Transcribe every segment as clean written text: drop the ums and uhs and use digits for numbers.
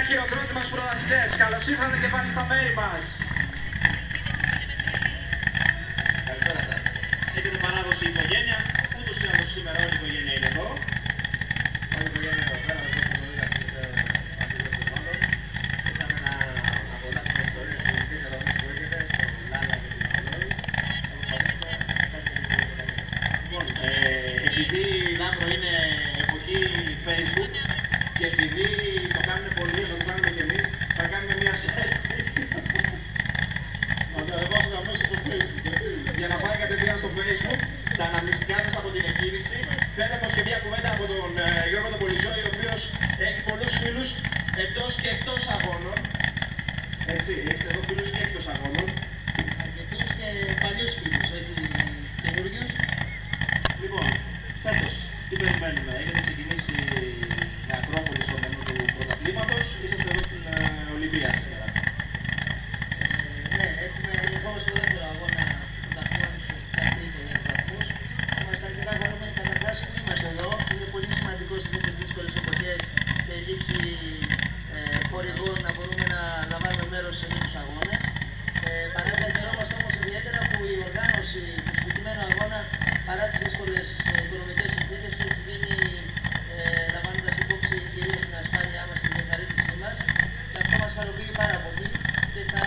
χειροκρότημα στους πρωταθλητές. Καλώς ήρθατε και πάλι στα μέρη μας. Καλησπέρα σας. Έχετε παράδοση οικογένεια, ούτως ή άλλως σήμερα όλη η οικογένεια είναι εδώ. Όλη η οικογένεια εδώ πέρα, δεν έχουμε γνωρίσει και αντίδραση των άλλων. Ήρθαμε να απολαύσουμε ιστορίες στις ειδικές εδομές που έχετε, τον Λάλα και τον Αλόη. Λοιπόν, επειδή η Λάμπρο είναι εποχή Facebook και επειδή το κάνουμε πολλοί, θα το κάνουμε και εμείς, θα κάνουμε μια selfie. Να τα ανεβάσετε αμέσως στο Facebook, έτσι. Για να πάει κατευθείαν στο Facebook, τα αναμνηστικά σας από την εκκίνηση. Θέλω όμως και μια κουβέντα από τον Γιώργο τον Πολυζώη, ο οποίος έχει πολλούς φίλους εντός και εκτός αγώνων. Έτσι, έχεις εδώ φίλους και εκτός αγώνων. Αρκετούς και παλιούς φίλους, όχι καινούριους. Λοιπόν, φέτος, τι περιμένουμε, έχετε ξεκινήσει με Ακρόπολη στο μενού του πρωταθλήματος, είσαστε εδώ στην Ολυμπία σήμερα. Ναι, έχουμε στο δεύτερο αγώνα του πρωταθλήματος ουσιαστικά τρίτο για τους βαθμούς. Είμαστε αρκετά χαρούμενοι καταρχάς που είμαστε εδώ. Είναι πολύ σημαντικό σε τέτοιες δύσκολες εποχές και η λήψη χορηγών να μπορούμε να λαμβάνουμε μέρος σε τέτοιους αγώνες. Παράλληλα χαιρόμαστε όμως ιδιαίτερα που η οργάνωση του συγκεκριμένου αγώνα παρά τις δύσκολες οικονομικές συνθήκες έχει γίνει λαμβάνοντας υπόψη κυρίως την ασφάλειά μας και την ευχαρίστησή μας και αυτό μας χαροποιεί πάρα πολύ και θα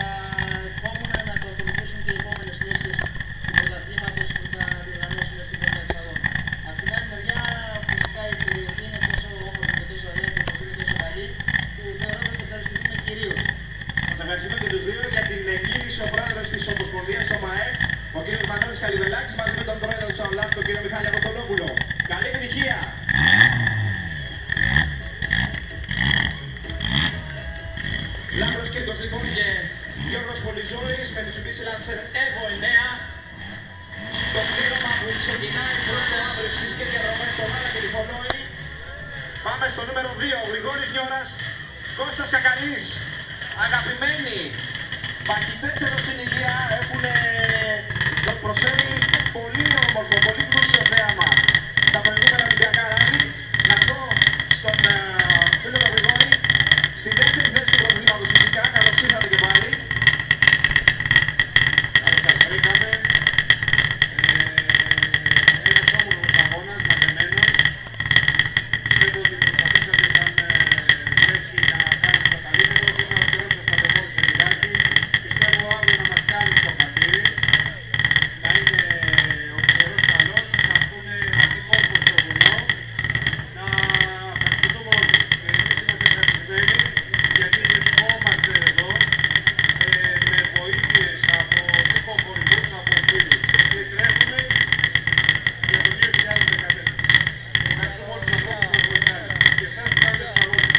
ευχόμουν να το ακολουθήσουν και οι επόμενες θέσεις του πρωταθλήματος που θα διοργανώσουμε στην πορεία της αγώνα. Από την άλλη μεριά φυσικά η περιοχή είναι τόσο όμορφη και τόσο ωραία και είναι τόσο καλή που θεωρώ ότι ευχαριστούμε κυρίως. Σας ευχαριστούμε και τους δύο για την εκκίνηση. Ο πρόεδρος της Ομοσπονδίας ΟΜΑΕ, ο κύριος Μανώλης Καλυβελάκης, μαζί με τον πρόεδρο της ΑΟΛΑΠ, τον κύριο Μιχάλη Αποστολόπουλο. Καλή επιτυχία! Λάμπρος Κύρκος λοιπόν και Γιώργος Πολυζώης με Mitsubishi Lancer Evo 9. Το πλήρωμα που ξεκινάει πρώτο αύριο στις ειδικές διαδρομές στον Λάλα και τη Φολόη. Πάμε στο νούμερο 2, ο Γρηγόρης Νιώρας, Κώστας Κακαλής. Αγαπημένοι παχητές εδώ στην Ηλία έχουν προσφέρει πολύ όμορφο, πολύ πλούσιο θέαμα στα προηγούμενα Ολυμπιακά ράλι. Να δω στον φίλο τον Γρηγόρη στη δεύτερη θέση του πρωταθλήματος φυσικά. Καλώς ήρθατε και πάλι. Καλώς σας βρήκαμε. Ένας όμορφος αγώνας, μαζεμένος. Πιστεύω ότι προσπαθήσατε σαν λέσχοι να κάνετε το καλύτερο. Θέλω να πληρώσω στα τεπών σε λιγάκι. Πιστεύω αύριο να μας κάνει το χατήρι. Να είναι ο καιρός καλός, να έρθουν αρκετοί κόσμος στο βουνό. Να ευχαριστούμε όλοι. Και εμείς είμαστε ευχαριστημένοι γιατί βρισκόμαστε εδώ με βοήθειες από υποχωρητούς, από φίλους και τρέχουμε για το 2014. Ευχαριστούμε όλους τους ανθρώπους που μας βοηθάνε και εσάς που κάνετε τους αγώνες.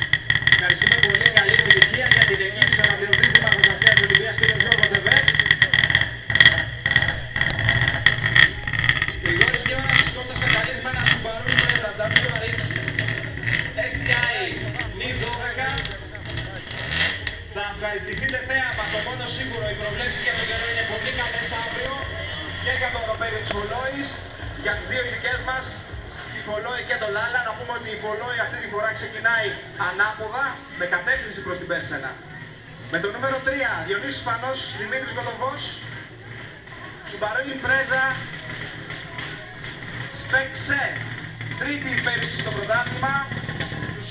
Ευχαριστούμε πολύ. Καλή επιτυχία για την εκκίνηση του αναπληρωτής δήμαρχος Αρχαίας Ολυμπίας, κ. Γιώργο Τεβές. Γρηγόρης Νιώρας, Κώστας Κακαλής με ένα Subaru Impreza WRX STI NIV 12. Θα ευχαριστηθείτε θέαμα. Το μόνο σίγουρο, οι προβλέψεις για τον καιρό είναι πολύ καλές αύριο και για το οροπέδιο της Φολόης, για τις δύο ειδικές μας, τη Φολόη και τον Λάλα. Να πούμε ότι η Φολόη αυτή τη φορά ξεκινάει ανάποδα με κατεύθυνση προς την Πέρσενα. Με το νούμερο 3, Διονύσης Πανός, Δημήτρης Κοτοβός, Subaru Impreza Spec-C, τρίτη πέρυσι στο πρωτάθλημα. Τους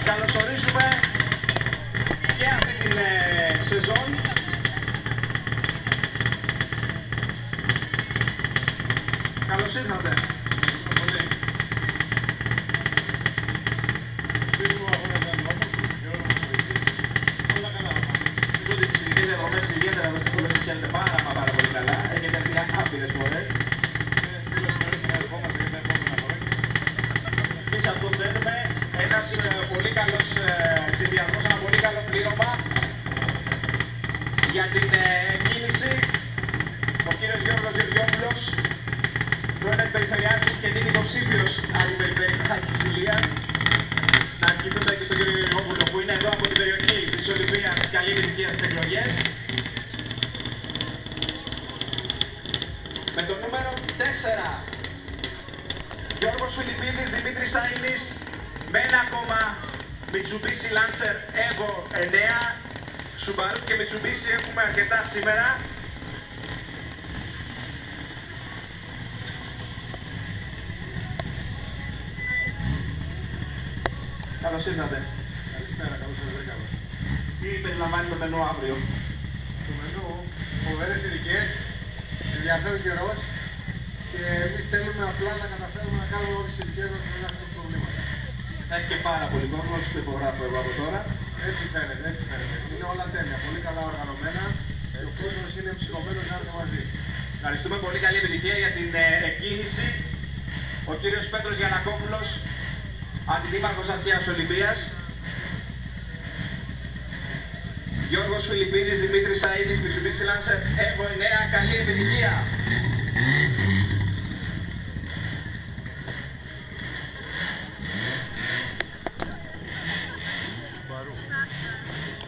καλωσορίζουμε και αυτή την σεζόν. Καλώς ήρθατε. Πολύ. Σίγουρο ο αγώνας ήταν όμορφος και όλα μας βοηθήσει. Όλα καλά. Νομίζω ότι τις ειδικές διαδρομές ιδιαίτερα εδώ στην Φολόη ξέρετε πάρα πολύ καλά. Έχετε έρθει άπειρες φορές. Φίλος μέρος να ερχόμαστε και τα επόμενα χρόνια. Εμείς αυτό θέλουμε. Ένας πολύ καλός συνδυασμός, ένα πολύ καλό πλήρωμα για την κίνηση. Ο κύριος Γιώργος Γεωργιόπουλος, πρώην περιφερειάρχης και είναι υποψήφιος αντιπεριφερειάρχης της Ηλίας. Να ευχηθούμε και στον κύριο Γεωργιόπουλο που είναι εδώ από την περιοχή της Ολυμπίας. Καλή επιτυχία στις εκλογές. Με το νούμερο 4, Γιώργος Φιλιππίδης, Δημήτρης Σαΐνης, με ένα ακόμα Mitsubishi Lancer Evo 9, Subaru και Mitsubishi έχουμε αρκετά σήμερα. Καλώς ήρθατε. Καλησπέρα, καλώς σας βρήκαμε. Τι περιλαμβάνει το μενού αύριο? Το μενού, φοβερές ειδικές, ενδιαφέρον καιρός και εμείς θέλουμε απλά να καταφέρουμε να κάνουμε όλες τις ειδικές μας χωρίς να έχουμε προβλήματα. Έχει και πάρα πολύ κόσμο, σου το υπογράφω εγώ από τώρα. Έτσι φαίνεται, έτσι φαίνεται. Είναι όλα τέλεια, πολύ καλά οργανωμένα και ο κόσμος είναι ψυχωμένος να έρθει μαζί. Ευχαριστούμε πολύ, καλή επιτυχία για την εκκίνηση. Ο κύριος Πέτρος Γιαννακόπουλος, αντιδήμαρχος Αρχαίας Ολυμπίας. Γιώργος Φιλιππίδης, Δημήτρης Σαΐδης, Mitsubishi Lancer Evo 9, καλή επιτυχία.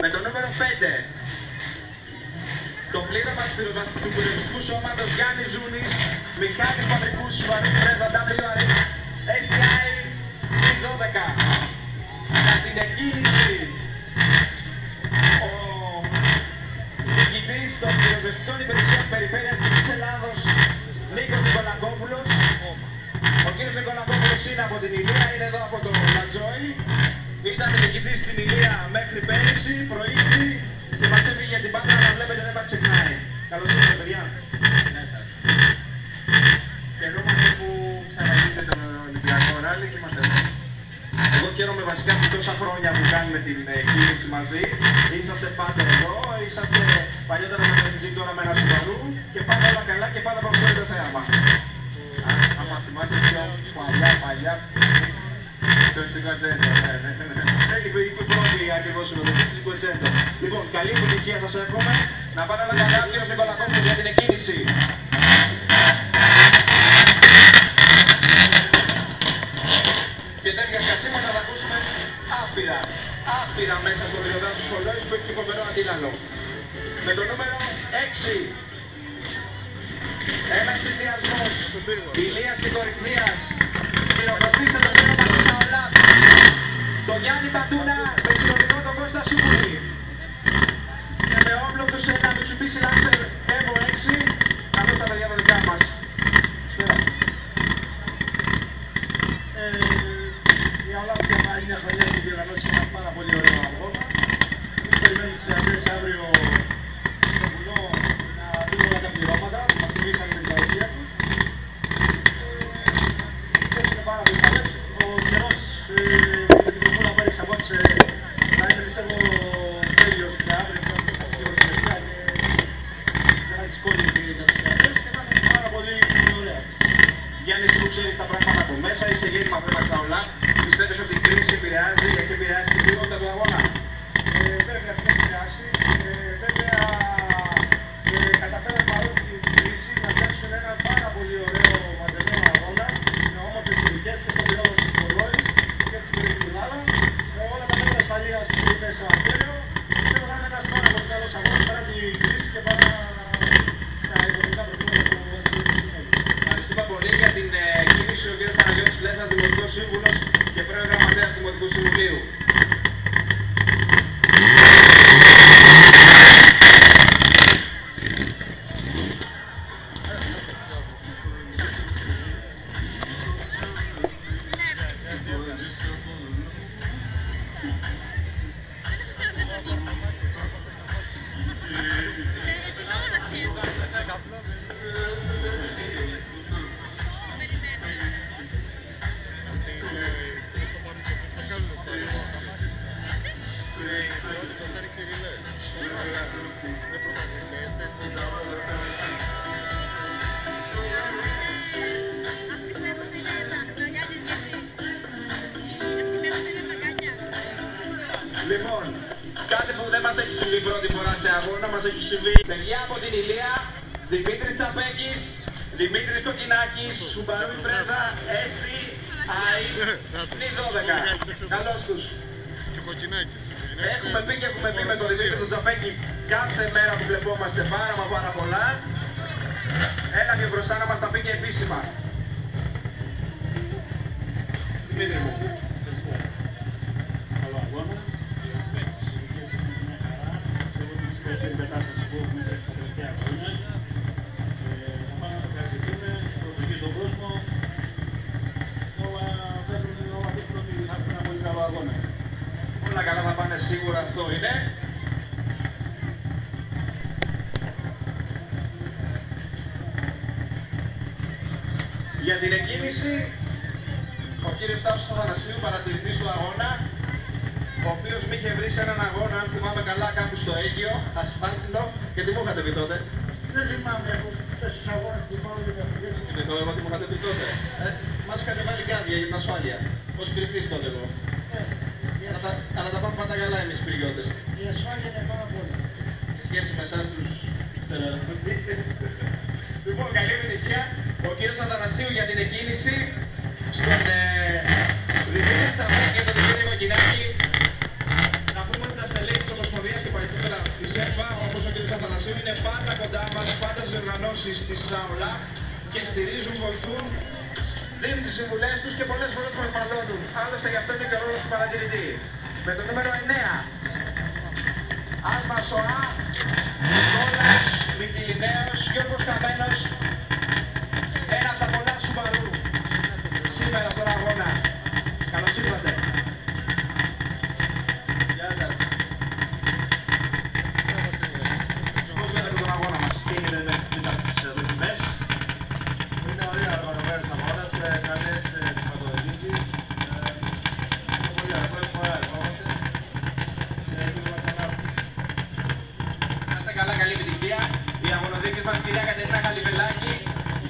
Με το νούμερο 5, το πλήρωμα του πυροσβεστικού σώματος Γιάννης Ζούνης, μηχάνης πατρικού Subaru Impreza WRX STI T12. Για την εκκίνηση, ο διοικητής των πυροσβεστικών υπηρεσιών Περιφέρειας της Ελλάδος, Νίκος Νικολακόπουλος. Ο κύριος Νικολακόπουλος είναι από την Ηλία, είναι εδώ από το Λατζόι. Ήταν διοικητής στην Ηλία μέχρι πέρυσι, προήλθη και μας έφυγε για την Πάτρα, να βλέπετε δεν μας ξεχνάει. Καλώς ήρθατε, παιδιά. Γεια σας. Χαιρόμαστε που ξαναγίνετε τον Ολυμπιακό Ράλι και είμαστε εδώ. Εγώ χαίρομαι βασικά που τόσα χρόνια που κάνουμε την κίνηση μαζί. Είσαστε πάντα εδώ, είσαστε παλιότερα με το FG, τώρα με ένα Subaru και πάντα όλα καλά και πάντα προσφέρει το θέαμα. Άμα θυμάσαι πιο παλιά, το Τσικοτζέντο, Έχει πει πρώτη ακριβώς με το Τσικοτζέντο. Λοιπόν, καλή επιτυχία σας εύχομαι. Να πάνε όλα καλά, ο κύριος Νικολακόπουλος για την εκκίνηση. Και τέτοια σκασίματα θα ακούσουμε άπειρα μέσα στο Ριοδάσο Σχολόης που έχει και φοβερό αντίλαλο. Με το νούμερο 6, ένας συνδυασμός Ηλίας και Κορυφθίας. Χειροκροτήστε το πείραμα της ΑΟΛΑΠ. Το Γιάννη Πατούνα με συνοδηγό τον Κώστα Σούκουλη. Και με όπλο τους ένα Mitsubishi Lancer Evo 6. Καλώς τα παιδιά τα δικά μας. Η ΑΟΛΑΠ για άλλη μια χρονιά έχει διοργανώσει ένα πάρα πολύ ωραίο αγώνα. Εμείς περιμένουμε τους θεατές αύριο στο βουνό να δουν όλα τα πληρώματα, μας τιμήσανε με την παρουσία τους. Είναι πάρα πολύ καλές. Ο καιρός με την κουμπούρα που έριξα απόψε θα είναι πιστεύω τέλειος για αύριο που θα έχει λίγο συνεργεία και δεν θα δυσκόλυε για τους θεατές και θα είναι πάρα πολύ ωραία. Γιάννη, εσύ που ξέρεις τα πράγματα από μέσα, είσαι γέννημα θέμα στα όλα. Πιστεύεις ότι η κρίση επηρεάζει και έχει επηρεάσει την ποιότητα του αγώνα? Βέβαια, την έχει επηρεάσει. Βέβαια, καταφέραμε παρόλη την κρίση να φτιάξουν ένα πάρα πολύ ωραίο μαζεμένο αγώνα με όμορφες ειδικές και στον πυρόδο της Σχολόης και στην Περικυλάδα. Όλα τα μέτρα ασφαλείας είναι στο αρτέριο. Πιστεύω θα είναι ένας πάρα πολύ καλός αγώνας παρά την κρίση και παρά τα οικονομικά προβλήματα που έχουμε. Ευχαριστούμε πολύ για την κίνηση ο κ. Παναγιώτης Φλέσσας, Δημοτικός Σύμβουλος και πρώην Γραμματέας του Δημοτικού Συμβουλίου. Λοιπόν, κάτι που δεν μας έχει συμβεί πρώτη φορά σε αγώνα, μας έχει συμβεί παιδιά από την Ηλία, Δημήτρης Τσαπέκης, Δημήτρης Κοκκινάκης, Subaru Impreza STI T12. Καλώς τους. Έχουμε πει με τον Δημήτρη τον Τσαπέκη κάθε μέρα που βλεπόμαστε πάρα πολλά. Έλα και μπροστά να μας τα πει και επίσημα. Δημήτρη μου. Καλό αγώνα. σίγουρα αυτό είναι. Για την εκκίνηση, ο κύριος Τάσος Αθανασίου, παρατηρητής του αγώνα, ο οποίος με είχε βρει σε έναν αγώνα, αν θυμάμαι καλά, κάπου στο Αίγυο, ασφάλτινο, και τι μου είχατε πει τότε? Δεν θυμάμαι, έχω τέσσερις αγώνες που πάω για αυτό. Θυμηθώ εγώ τι μου είχατε πει τότε. Μας είχατε βάλει γκάζ για την ασφάλεια. Ως κριτής τότε εγώ. Αλλά τα πάμε πάντα καλά εμείς οι πυριώτες. Η ασφάλεια είναι πάρα πολύ. Σε σχέση με εσάς τους στερεοδοτήτες. Λοιπόν, καλή επιτυχία. Ο κύριος Αθανασίου για την εκκίνηση στον Δημήτρη Τσαπέκη και τον Δημήτρη Μακινάκη. Να πούμε ότι τα στελέχη της Ομοσπονδίας και παλιότερα της ΕΠΑ, όπως ο κύριος Αθανασίου, είναι πάντα κοντά μας, πάντα στις οργανώσεις της ΣΑΟΛΑ και στηρίζουν, βοηθούν, δίνουν τις συμβουλές τους και πολλές φορές προσμαλώνουν. Άλλωστε γι' αυτό είναι και ο ρόλος του παρατηρητή. Με το νούμερο 9. Άλμα Σοά, Νικόλας Μικυλινέος, Γιώργος Καμένος. Ένα από τα πολλά Σουμπαρού σήμερα στον αγώνα. Καλώς ήρθατε. Γεια σας. Πώς βλέπετε τον αγώνα μας, τι είναι μέσα από τις δοκιμές? Είναι ωραία οργανωμένος αγώνας και καλές σηματοδοτήσεις. Πολύ ωραία, πρώτη φορά ερχόμαστε και ελπίζουμε ξανά. Να είστε καλά, καλή επιτυχία. Η αγωνοδίκης μας, κυρία Κατερίνα Χαλιβελάκη,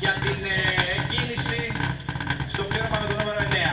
για την εκκίνηση στο πλήρωμα με το νούμερο 9.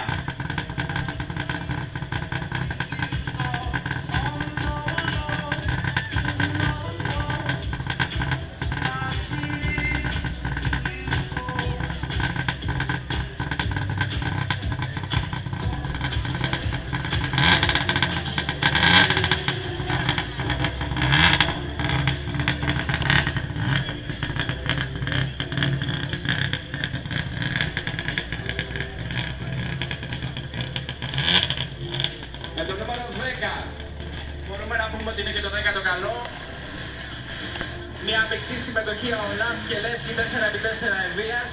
Με το νούμερο 10 μπορούμε να πούμε ότι είναι και το 10ο καλό. Μια μεικτή συμμετοχή Ολάμπ και Λέσχη 4x4 Ευβίας.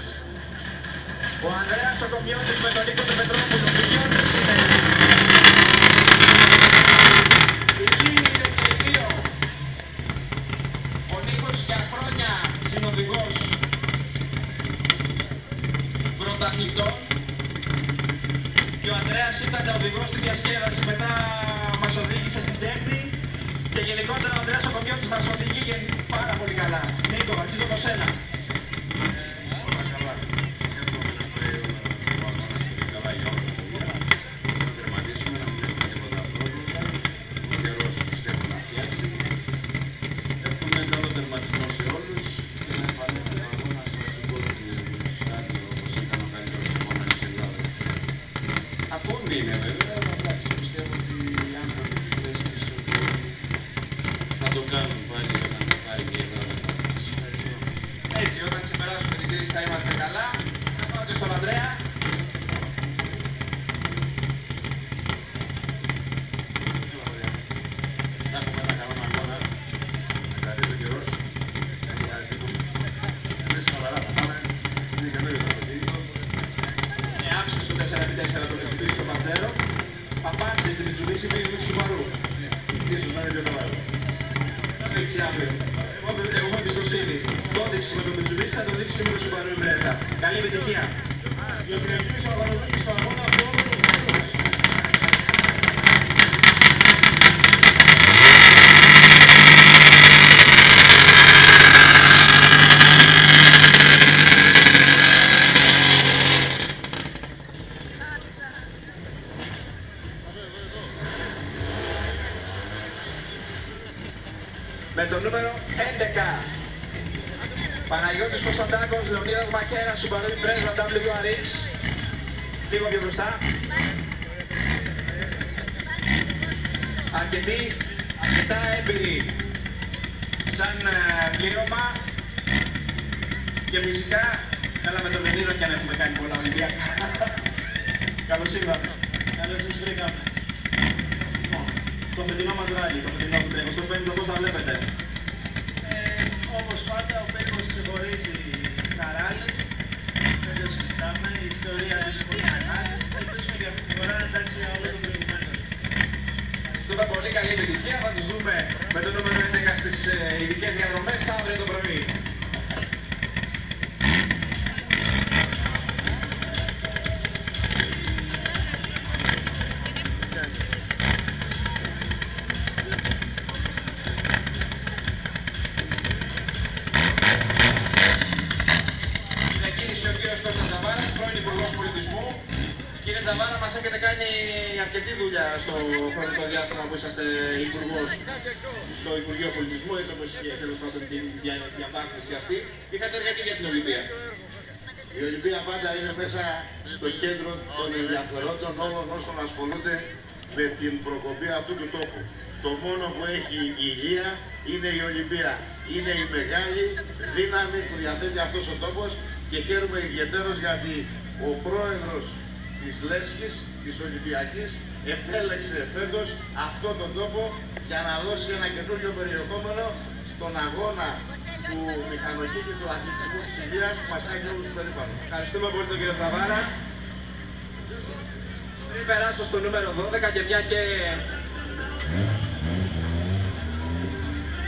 Ο Ανδρέας ο Κομιώτης με τον Νίκο του Πετρόπουλου. Κομιώτης είναι. Οι κύριοι είναι και οι δύο. Ο Νίκος για χρόνια συνοδηγός πρωταθλητών. Και ο Ανδρέας ήταν οδηγός στη διασκέδαση, μετά μας οδήγησε στην τέχνη και γενικότερα ο Ανδρέας ο Κομιώτης μας οδηγεί πάρα πολύ καλά. Νίκο, αρχίζω από σένα. Όλα καλά. Εύχομαι να πάει ο αγώνας πολύ καλά για όλα τα παιδιά. Να τερματίσουμε, να μην έχουμε τίποτα πρόβλημα. Ο καιρός πιστεύω να φτιάξει. Εύχομαι καλό τερματισμό σε όλους και να επανέλθει ο αγώνας στο αρχικό του στάδιο όπως ήταν ο καλύτερος αγώνας της Ελλάδας. Ακόμη είναι βέβαια, αλλά εντάξει, πιστεύω ότι οι άνθρωποι της Λέσχης Θα το κάνουν πάλι για να πάει και η Ελλάδα. έτσι όταν ξεπεράσουμε την κρίση θα είμαστε καλά. Να πάω και στον Ανδρέα. Να έχουμε ένα καλό αγώνα, να κρατήσει ο καιρός, να χρειάζεται. Εμείς σοβαρά θα πάμε, είναι καινούριο το πρωτήλιο. Άψης του 4x4 το Mitsubishi στο Παντζέρο. Απάντησε στη Mitsubishi πήγε με του Subaru. Ίσως να είναι πιο καλά. Θα δείξει αύριο. Εγώ έχω εμπιστοσύνη. Το έδειξε με το Mitsubishi, θα το δείξει και με το Subaru Impreza. Καλή επιτυχία. Για την εκκίνηση ο αγωνοδίκης του αγώνα από όλους τους αγώνες. Με το νούμερο 11. Παναγιώτης Κωνσταντάκος, Λεωνίδας Μαχαίρας, Subaru Impreza WRX. Λίγο πιο μπροστά. Αρκετά έμπειροι σαν πλήρωμα. Και φυσικά, καλά με τον Λεωνίδα και αν έχουμε κάνει πολλά Ολυμπιακά. Καλώς ήρθατε. Καλώς σας βρήκαμε. Το φετινό μας ράλι, το φετινό που τρέχω, στο 5ο πώς τα βλέπετε? Όπως πάντα, ο Πέτρος ξεχωρίζει τα ράλι. Δεν το συζητάμε, η ιστορία του είναι πολύ μεγάλη. Ελπίζουμε και αυτή τη φορά να εντάξει για όλο το προηγούμενο. Ευχαριστούμε πολύ, καλή επιτυχία. Θα τους δούμε με το νούμερο 11 στις ειδικές διαδρομές αύριο το πρωί. Κύριε Τζαβάρα, μας έχετε κάνει αρκετή δουλειά στο χρονικό διάστημα που είσαστε υπουργός στο Υπουργείο Πολιτισμού, έτσι όπως είχε τέλος πάντων την διαπράγμαση αυτή. Είχατε εργαστεί για την Ολυμπία. Η Ολυμπία πάντα είναι μέσα στο κέντρο των ενδιαφερόντων όλων όσων ασχολούνται με την προκοπή αυτού του τόπου. Το μόνο που έχει υγεία είναι η Ολυμπία. Είναι η μεγάλη δύναμη που διαθέτει αυτός ο τόπος και χαίρομαι ιδιαίτερος γιατί ο πρόεδρος της Λέσχης, της Ολυμπιακής, επέλεξε φέτος αυτόν τον τόπο για να δώσει ένα καινούριο περιεχόμενο στον αγώνα του μηχανοκίνητου και του αθλητισμού της Ηλίας που μας κάνει όλους περήφανο. Ευχαριστούμε πολύ τον κύριο Τζαβάρα. Πριν περάσω στο νούμερο 12 και μια και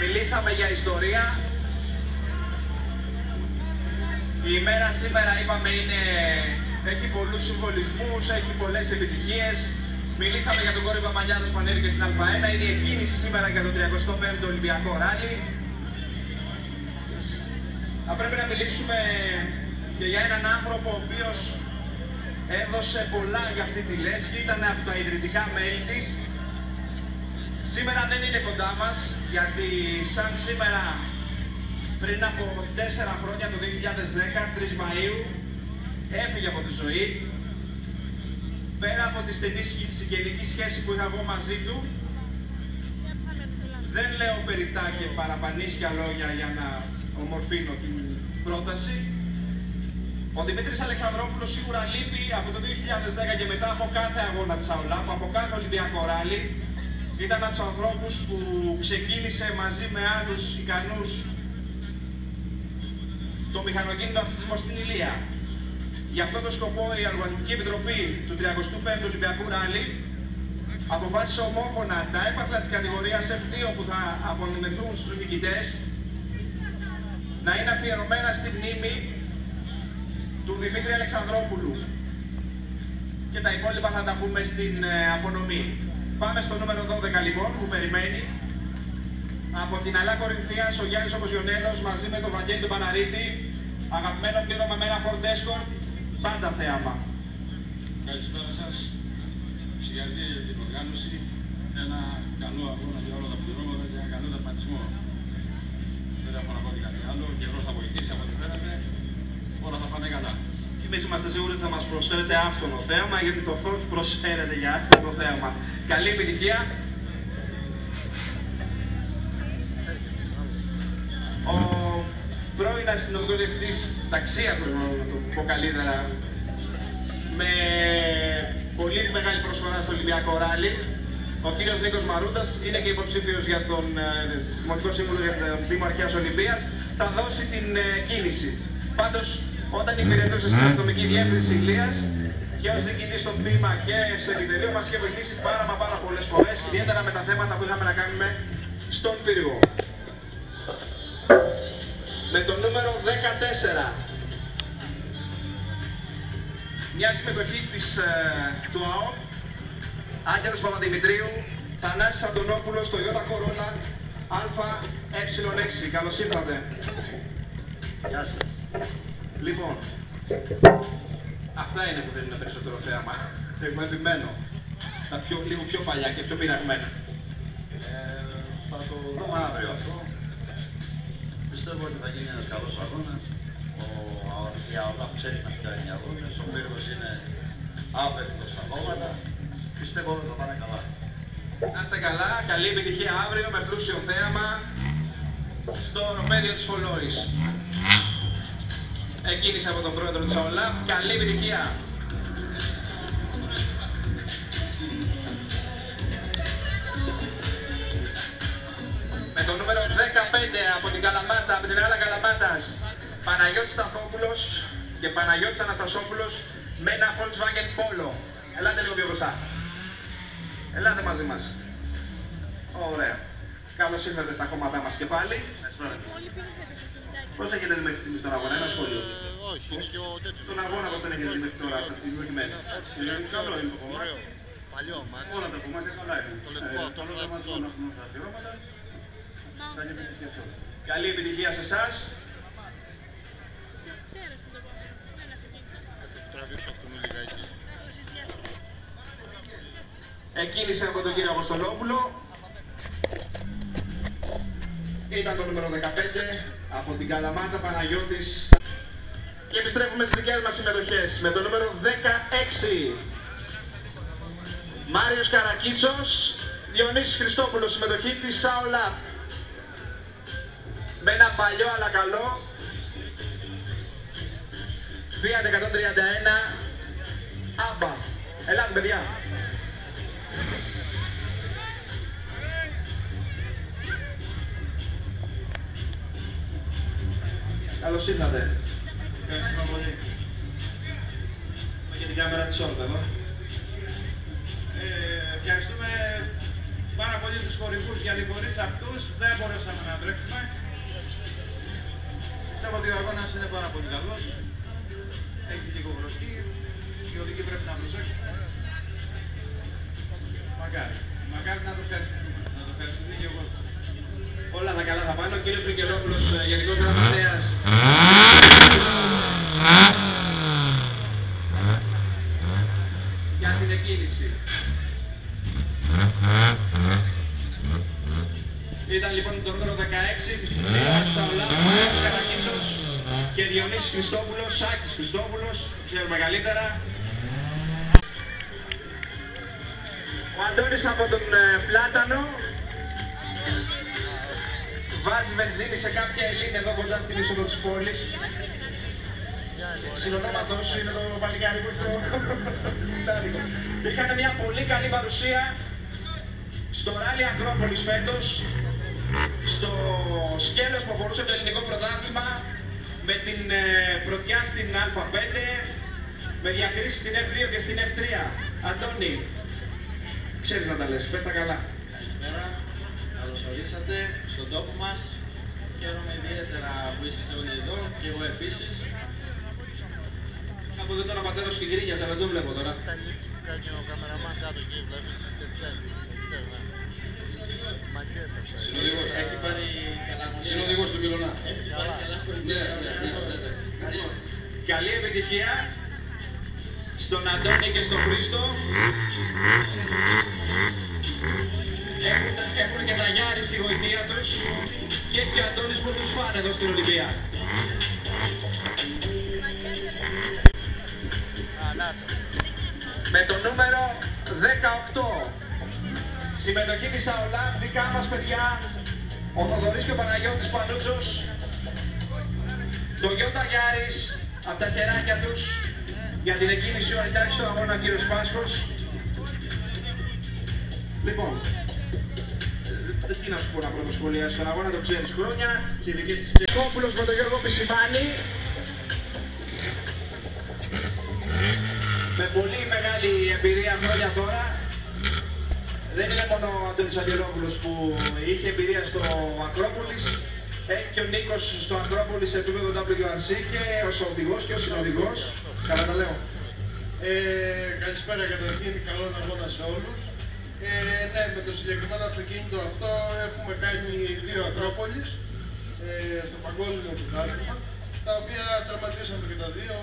μιλήσαμε για ιστορία. Η ημέρα σήμερα είπαμε έχει πολλούς συμβολισμούς, έχει πολλές επιτυχίες. Μιλήσαμε για τον Κόρη Παπαγιάδος που ανέβηκε στην Α1. Είναι η εκκίνηση σήμερα για το 35ο Ολυμπιακό Ράλι. Θα πρέπει να μιλήσουμε και για έναν άνθρωπο ο οποίος έδωσε πολλά για αυτή τη λέσχη. Ήταν από τα ιδρυτικά μέλη της. Σήμερα δεν είναι κοντά μας, γιατί σαν σήμερα πριν από 4 χρόνια, το 2010, 3 Μαΐου, έφυγε από τη ζωή. Πέρα από τη στενή συγγενική σχέση που είχα εγώ μαζί του, δεν λέω περιττά και παραπανίσια λόγια για να ομορφύνω την πρόταση. Ο Δημήτρης Αλεξανδρόπουλος σίγουρα λείπει από το 2010 και μετά από κάθε αγώνα της ΑΟΛΑΠ, από κάθε Ολυμπιακό Ράλι. Ήταν από τους ανθρώπους που ξεκίνησε μαζί με άλλους ικανούς το μηχανοκίνητο αθλητισμό στην Ηλία. Γι' αυτό το σκοπό η Οργανωτική Επιτροπή του 35ου Ολυμπιακού Ράλι αποφάσισε ομόφωνα τα έπαθλα της κατηγορίας F2 που θα απονεμηθούν στους νικητές να είναι αφιερωμένα στη μνήμη του Δημήτρη Αλεξανδρόπουλου. Και τα υπόλοιπα θα τα πούμε στην απονομή. Πάμε στο νούμερο 12 λοιπόν που περιμένει. Από την Αλά Κορινθίας ο Γιάννης Οποσγιονέλος μαζί με τον Βαγγέλη τον Παναρίτη. Αγαπημένο πλήρωμα με ένα Ford Escort, πάντα θέαμα. Καλησπέρα σας. Συγχαρητήρια για την οργάνωση. Ένα καλό αγώνα για όλα τα πληρώματα και ένα καλό τερματισμό. Δεν έχω να πω κάτι άλλο. Ο καιρός θα βοηθήσει από ό,τι φαίνεται. Όλα θα πάνε καλά. Εμείς είμαστε σίγουροι ότι θα μας προσφέρετε άφθονο θέαμα, γιατί το Ford προσφέρεται για άφθονο θέαμα. Καλή επιτυχία. Ο πρώην αστυνομικός διευθυντής ταξίατρος, να το πω καλύτερα, με πολύ μεγάλη προσφορά στο Ολυμπιακό Ράλι, ο κύριος Νίκος Μαρούντας, είναι και υποψήφιος για τον Δημοτικό Σύμβουλο για την Δήμο Αρχαίας Ολυμπίας, θα δώσει την κίνηση. Πάντως, όταν υπηρετούσε στην αστυνομική διεύθυνση Ηλίας και ως διοικητής στο τμήμα και στο επιτελείο, μας είχε βοηθήσει πάρα πολλές φορές, ιδιαίτερα με τα θέματα που είχαμε να κάνουμε στον πύργο. Με το νούμερο 14, μια συμμετοχή του ΑΟΠ, Άγγελος Παπαδημητρίου, Θανάσης Αντωνόπουλος στο Toyota Corolla ΑΕ6. Καλώς ήρθατε. Γεια σας. Λοιπόν, αυτά είναι που δεν είναι περισσότερο θέαμα. Εγώ επιμένω. Τα λίγο πιο παλιά και πιο πειραγμένα. Θα το δούμε αύριο αυτό. Πιστεύω ότι θα γίνει ένας καλός αγώνας. Η ΑΟΛΑΠ ξέρει να φτιάχνει αγώνες. Ο πύργος είναι άπεκτος στα κόμματα. Πιστεύω ότι θα πάνε καλά. Να είστε καλά, καλή επιτυχία αύριο με πλούσιο θέαμα στο οροπέδιο της Φολόης. Εκκίνησε από τον πρόεδρο της ΑΟΛΑΠ. Καλή επιτυχία. Με το νούμερο 15 από την Καλαμάτα, από την Άλλα Καλαμάτας, Παναγιώτης Σταθόπουλος και Παναγιώτης Αναστασόπουλος με ένα Volkswagen Polo. Ελάτε λίγο πιο μπροστά. Ελάτε μαζί μας. Ωραία. Καλώς ήρθατε στα χώματά μας και πάλι. Πώς έχετε δει μέχρι στιγμής τον αγώνα, ένα σχόλιο? Όχι, και ο τέτοιος. Τον αγώνα πώς τον έχετε δει μέχρι τώρα, αυτές τις δοκιμές? Είναι καλό, είναι το κομμάτι. Ωραίο. Παλιό μάτς. Όλα τα κομμάτια καλά είναι. Το λευκό, το Καλό λευκό. κομμάτι να έχουμε τα αφιερώματα. Θα έχει επιτυχία αυτό. Καλή επιτυχία σε εσάς. Κάτσε να τραβήξω αυτόν λιγάκι. Εκκίνησε από τον κύριο Αποστολόπουλο. Ήταν το νούμερο 15 από την Καλαμάτα, Παναγιώτης. Και επιστρέφουμε στις δικές μας συμμετοχές με το νούμερο 16. Μάριος Καρακίτσος, Διονύσης Χριστόπουλος, συμμετοχή της ΣΑΟΛΑΠ. Με ένα παλιό αλλά καλό Fiat 131 Άμπα. Ελάτε παιδιά. Καλώς ήρθατε. Ευχαριστώ πολύ. Έχουμε και την κάμερα της Όρτα εδώ. Ευχαριστούμε πάρα πολύ τους χορηγούς, γιατί χωρίς αυτούς δεν μπορέσαμε να τρέξουμε. Πιστεύω ότι ο αγώνας είναι πάρα πολύ καλός. Έχει λίγο βροχή. Οι οδηγοί πρέπει να προσέξουν. Μακάρι να το ευχαριστούμε. Να το ευχαριστούμε και εγώ. Όλα τα καλά θα πάνε. Ο κύριος Μικελόπουλος, Γενικός Γραμματέας. Για την εκκίνηση. Ήταν λοιπόν το νούμερο 16, Σαουλάπ, Μάριος Καρακίτσος και Διονύσης Χριστόπουλος, Σάκης Χριστόπουλος, ξέρουμε καλύτερα. Ο Αντώνης από τον Πλάτανο βάζει βενζίνη σε κάποια ελίνη εδώ κοντά στην είσοδο της πόλης. Συνονόματος είναι το παλικάρι που έχει το συντάδικο. Είχαν μια πολύ καλή παρουσία στο Ράλι Ακρόπολης φέτος, στο σκέλος που αφορούσε το ελληνικό πρωτάθλημα, με την πρωτιά στην Α5, με διακρίσεις στην F2 και στην F3. Αντώνη, ξέρεις να τα λες, πες τα καλά. Καλησπέρα, καλώς ορίσατε στον τόπο μας. Χαίρομαι ιδιαίτερα που είσαστε όλοι εδώ και εγώ επίσης. Από εδώ τώρα πατέρος και γκρίνιας, αλλά δεν το βλέπω τώρα. Τα λήψη που κάνει ο καμεραμάν κάτω εκεί, βλέπεις, τέτοια. Μακές αυτά. Έχει πάρει καλά χωριά. Είναι οδηγός του Μιλωνά. Έχει πάρει καλά χωριά. Καλή επιτυχία στον Αντώνη και στον Χρήστο. Έχουν και τα Γιάρη στη γοητεία τους και έχει ο Αντώνης που τους φάνε εδώ στην Ολυμπία. Με το νούμερο 18, συμμετοχή της ΑΟΛΑΠ, δικά μας παιδιά, ο Θοδωρής και ο Παναγιώτης Πανούτσος, το Γιώτα Γιάρης, από τα χεράκια τους, για την εκκίνηση ο Αριτάκης στον αγώνα, κύριος Πάσχος. Λοιπόν, τι να σου πω να πρωτοσχολιάσεις στον αγώνα, το ξέρεις χρόνια, τις ειδικές της Ψεκόπουλος με τον Γιώργο Πισιμάνη. Με πολύ μεγάλη εμπειρία χρόνια τώρα. Δεν είναι μόνο ο Αντώνης Αγγελόπουλος που είχε εμπειρία στο Ακρόπολης. Έχει και ο Νίκος στο Ακρόπολης σε επίπεδο WRC και ως οδηγός και ως συνοδηγός. Καλά τα λέω. Καλησπέρα καταρχήν, καλό αγώνα σε όλους. Ναι, με το συγκεκριμένο αυτοκίνητο αυτό έχουμε κάνει 2 Ακρόπολης στο παγκόσμιο πρωτάθλημα, τα οποία τραυματίσαμε και τα 2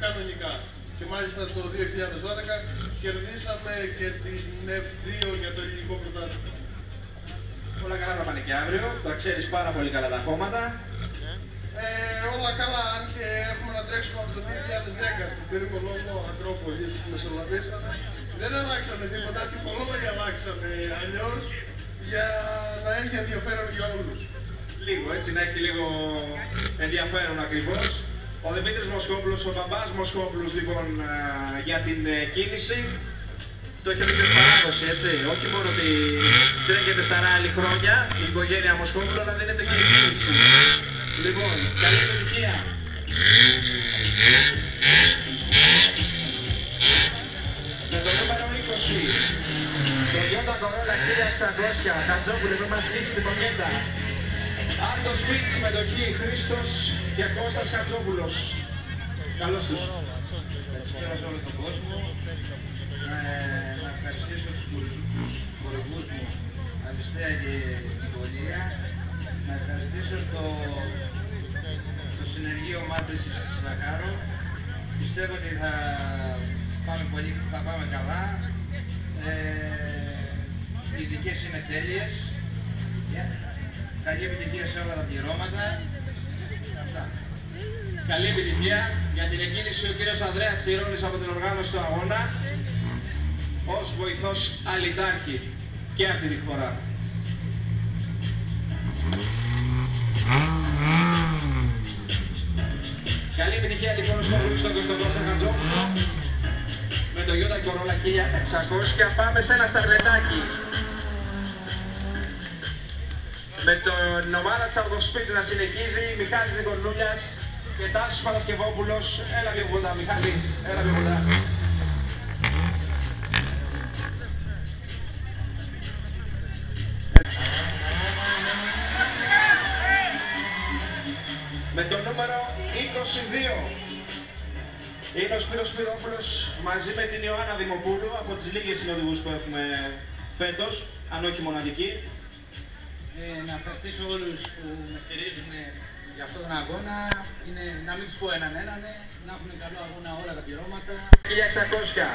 κανονικά. Και μάλιστα το 2012 κερδίσαμε και την F2 για το ελληνικό πρωτάθλημα. Όλα καλά θα πάνε και αύριο, τα ξέρεις πάρα πολύ καλά τα χώματα. Όλα καλά, αν και έχουμε να τρέξουμε από το 2010 στον περίπου λόγο Ακρόπολης που μεσολαβήσαμε. Δεν αλλάξαμε τίποτα, τυπολόγια αλλάξαμε αλλιώς για να έχει ενδιαφέρον για όλους. Λίγο έτσι, να έχει λίγο ενδιαφέρον ακριβώς. Ο Δημήτρης Μοσχόπουλος, ο μπαμπάς Μοσχόπουλος λοιπόν για την κίνηση. Το έχει δει και στην παράδοση, έτσι. Όχι μόνο ότι τρέχεται στα ράλι χρόνια η οικογένεια Μοσχόπουλου, αλλά δίνεται και η κίνηση. Λοιπόν, καλή επιτυχία. Με το νούμερο 20, το Toyota Corolla 1000 600, Χατζόπουλε με μας στήσει την ποκέτα. Άρτο Σπίτ, συμμετοχή, Χρήστος και Κώστας Χατζόπουλος. Καλώς τους. Καλησπέρα σε όλο τον κόσμο. Να ευχαριστήσω τους χορηγούς μου, Αριστεία και Νικολία. Να ευχαριστήσω το συνεργείο μάθησης της Δακάρο. Πιστεύω ότι θα πάμε καλά. Οι ειδικές είναι τέλειες. Καλή επιτυχία σε όλα τα πληρώματα. Αυτά. Καλή επιτυχία για την εκκίνηση ο κύριος Ανδρέας Τσιρώνης από την οργάνωση του αγώνα ως βοηθός αλυτάρχη και αυτή τη φορά. Καλή επιτυχία λοιπόν στον Χρήστο και στον Κώστα Χατζόπουλο με το Toyota Corolla 1600. Πάμε σε ένα σταυλετάκι με την ομάδα της Αυτοσπίτ να συνεχίζει, Μιχάλης Νικολούλιας και Τάσος Παρασκευόπουλος. Έλα πιο κοντά Μιχάλη, έλα πιο κοντά. Με το νούμερο 22 είναι ο Σπύρος Σπυρόπουλος μαζί με την Ιωάννα Δημοπούλου, από τις λίγες συνοδηγούς που έχουμε φέτος, αν όχι μοναδική. Να ευχαριστήσω όλους που με στηρίζουν για αυτόν τον αγώνα. Να μην τους πω έναν, να έχουν καλό αγώνα όλα τα πληρώματα. 1600.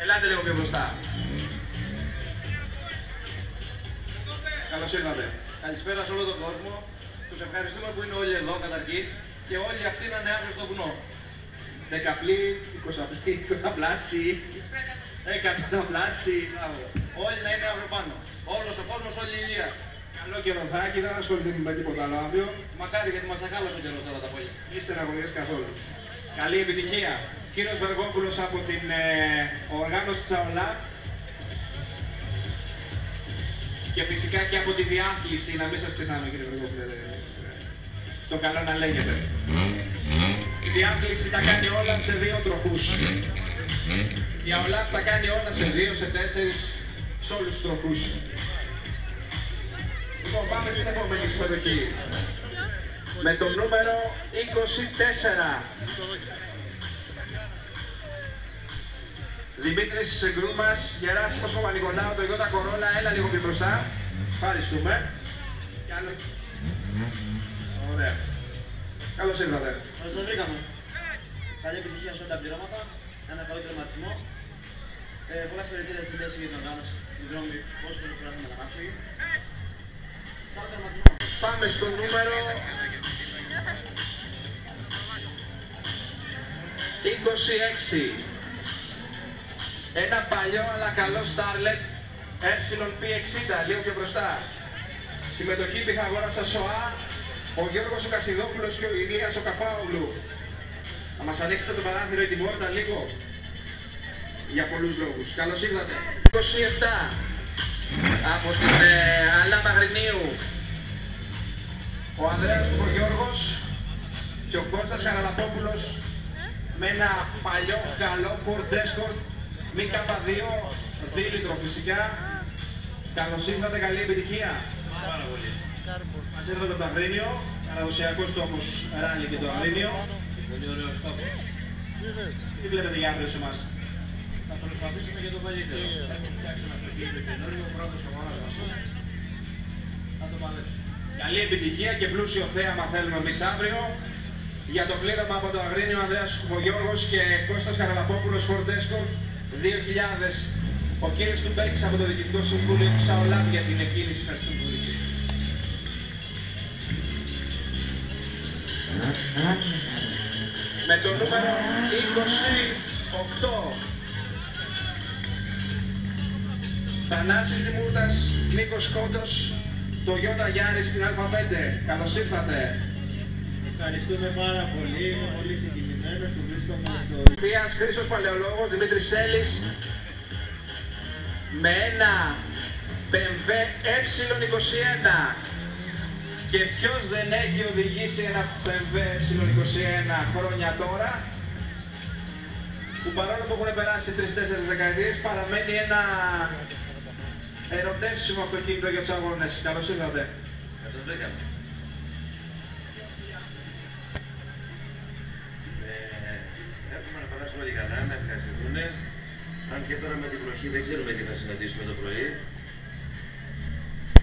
Ελάτε λίγο πιο μπροστά. Καλώς ήρθατε. Καλησπέρα σε όλο τον κόσμο. Τους ευχαριστούμε που είναι όλοι εδώ καταρχήν και όλοι αυτοί να είναι αύριο στο βουνό. 10 πλή, 20 πλή, 20 πλάσι, 100 πλάσι. Όλοι να είναι αύριο πάνω. Όλος ο κόσμος, όλη η ηλία. Καλό καιροθάκι, δεν ασχοληθούμε με τίποτα άλλο αύριο. Μακάρι γιατί μας τα χάλασε ο καιρός τώρα τα πόλια. Είστε αγωνίες καθόλου. Καλή επιτυχία. Κύριος Βεργόπουλος από την οργάνωση της ΑΟΛΑ και φυσικά και από τη διάθληση, να μην σας ξεχνάμε κύριε Βεργόπουλε, το καλό να λέγεται. Η διάθληση τα κάνει όλα σε 2 τροχούς. Η ΑΟΛΑ τα κάνει όλα σε 2, σε 4, σε όλους τους τροχούς. Λοιπόν, πάμε στην επόμενη συμμετοχή. Με το νούμερο 24. Δημήτρης Γκρούμας, Γεράσιμος Παπα-Νικολάου, το Toyota Corolla, έλα λίγο πιο μπροστά. Ευχαριστούμε. Κι άλλο. Ωραία. Καλώς ήρθατε. Καλώς τα βρήκαμε. Καλή επιτυχία σε όλα τα πληρώματα. Ένα καλό τερματισμό. Πολλά συγχαρητήρια στην θέση για την οργάνωση. Την δρόμη, όσο φορά έχουμε αναπτύξει. Καλό τερματισμό. Πάμε στο νούμερο 26. Ένα παλιό αλλά καλό Starlet YP60, λίγο πιο μπροστά. Συμμετοχή Πυθαγόρας Ασοά, ο Γιώργος ο Κασιδόπουλος και ο Ηλίας ο Καφάογλου. Θα μας ανοίξετε το παράθυρο ή την πόρτα λίγο, για πολλούς λόγους. Καλώς ήρθατε. 27 από την Αλά Μαγρινίου, ο Ανδρέας Γιώργος και ο Κώστας Χαραλαπόπουλος με ένα παλιό καλό Ford Escort ΜΚ2 2 φυσικά. Καλώς ήρθατε, καλή επιτυχία. Πάρα πολύ. Μας έρθατε από το Αγρίνιο, παραδοσιακός τόπος ράλι και το Αγρίνιο. Πολύ ωραίος τόπος. Τι βλέπετε για αύριο σε εμάς? Θα προσπαθήσουμε για το καλύτερο. Έχουμε φτιάξει ένα στοιχείο καινούριο, πρώτος ομάδας μας. Θα το παλέψουμε. Καλή επιτυχία και πλούσιο θέαμα θέλουμε εμείς αύριο. Για το πλήρωμα από το Αγρίνιο, Ανδρέας Σκουφογιώργος και Κώστας Χαραλαπόπουλος Ford Escort 2000. Ο κύριος του Μπέκης από το Διοικητικό Συμβούλιο της ΑΟΛΑΠ για την εκκίνηση. Ευχαριστούμε πολύ. Με το νούμερο 28. Θανάσης Δημούρτας, Νίκος Κόντος, το Toyota Yaris στην Α5. Καλώς ήρθατε. Ευχαριστούμε πάρα πολύ. Είμαι πολύ συγκινημένος που βρίσκομαι στο... Θείας Χρήστος Παλαιολόγος, Δημήτρης Σέλης με ένα BMW Y21. Και ποιος δεν έχει οδηγήσει ένα BMW Y21 χρόνια τώρα? που παρόλο που έχουν περάσει 3-4 δεκαετίες παραμένει ένα ερωτεύσιμο αυτοκίνητο για τους αγώνες. Καλώς ήρθατε. Σας βρήκαμε. Εύχομαι να περάσουμε όλοι καλά, να ευχαριστηθούν. Αν και τώρα με την βροχή δεν ξέρουμε τι θα συναντήσουμε το πρωί.